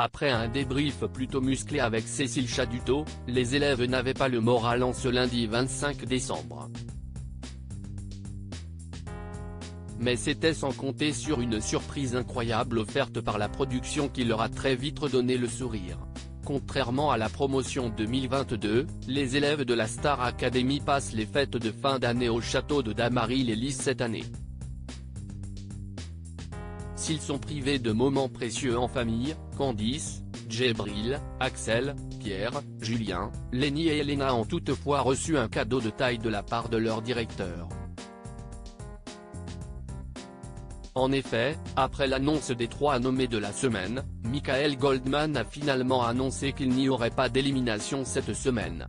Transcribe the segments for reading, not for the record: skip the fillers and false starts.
Après un débrief plutôt musclé avec Cécile Chaduto, les élèves n'avaient pas le moral en ce lundi 25 décembre. Mais c'était sans compter sur une surprise incroyable offerte par la production qui leur a très vite redonné le sourire. Contrairement à la promotion 2022, les élèves de la Star Academy passent les fêtes de fin d'année au château de Damary-les-Lys cette année. S'ils sont privés de moments précieux en famille, Candice, Djibril, Axel, Pierre, Julien, Lenny et Elena ont toutefois reçu un cadeau de taille de la part de leur directeur. En effet, après l'annonce des 3 nommés de la semaine, Michael Goldman a finalement annoncé qu'il n'y aurait pas d'élimination cette semaine.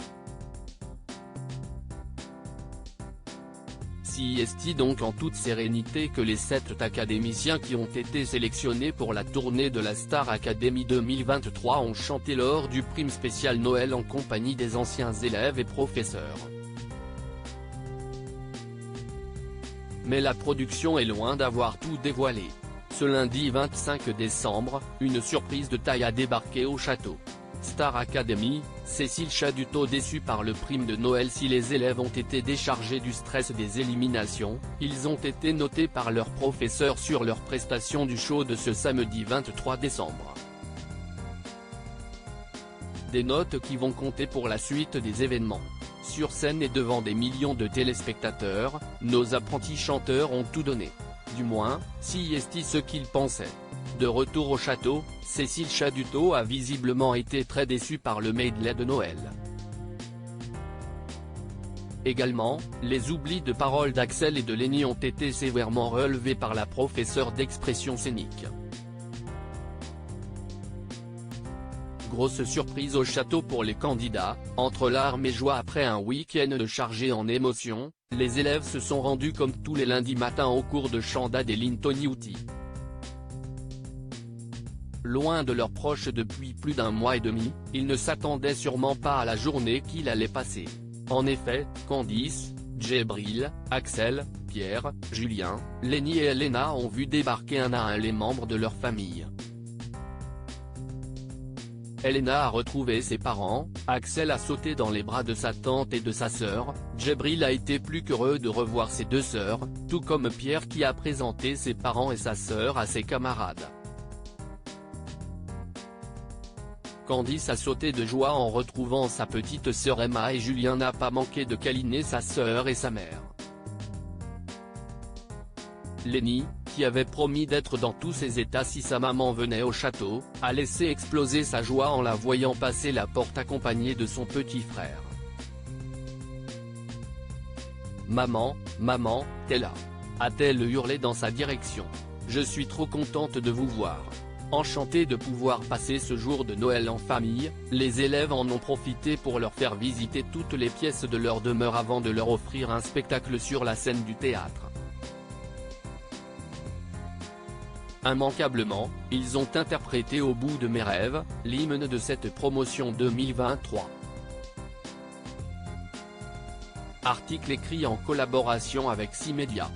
C'est donc en toute sérénité que les 7 académiciens qui ont été sélectionnés pour la tournée de la Star Academy 2023 ont chanté lors du prime spécial Noël en compagnie des anciens élèves et professeurs. Mais la production est loin d'avoir tout dévoilé. Ce lundi 25 décembre, une surprise de taille a débarqué au château. Star Academy, Cécile Chaduto déçue par le prime de Noël. Si les élèves ont été déchargés du stress des éliminations, ils ont été notés par leurs professeurs sur leur prestation du show de ce samedi 23 décembre. Des notes qui vont compter pour la suite des événements. Sur scène et devant des millions de téléspectateurs, nos apprentis chanteurs ont tout donné. Du moins, c'est ce qu'ils pensaient. De retour au château, Cécile Chaduto a visiblement été très déçue par le medley de Noël. Également, les oublis de paroles d'Axel et de Lenny ont été sévèrement relevés par la professeure d'expression scénique. Grosse surprise au château pour les candidats, entre larmes et joie après un week-end chargé en émotions, les élèves se sont rendus comme tous les lundis matins au cours de chant d'Adeline Tognuti. Loin de leurs proches depuis plus d'1 mois et demi, ils ne s'attendaient sûrement pas à la journée qu'ils allaient passer. En effet, Candice, Djibril, Axel, Pierre, Julien, Lenny et Elena ont vu débarquer un à un les membres de leur famille. Elena a retrouvé ses parents, Axel a sauté dans les bras de sa tante et de sa sœur, Djibril a été plus qu'heureux de revoir ses 2 sœurs, tout comme Pierre qui a présenté ses parents et sa sœur à ses camarades. Candice a sauté de joie en retrouvant sa petite sœur Emma et Julien n'a pas manqué de câliner sa sœur et sa mère. Lenny, qui avait promis d'être dans tous ses états si sa maman venait au château, a laissé exploser sa joie en la voyant passer la porte accompagnée de son petit frère. « Maman, maman, t'es là !» a-t-elle hurlé dans sa direction. « Je suis trop contente de vous voir. » Enchantés de pouvoir passer ce jour de Noël en famille, les élèves en ont profité pour leur faire visiter toutes les pièces de leur demeure avant de leur offrir un spectacle sur la scène du théâtre. Immanquablement, ils ont interprété Au bout de mes rêves, l'hymne de cette promotion 2023. Article écrit en collaboration avec 6 médias.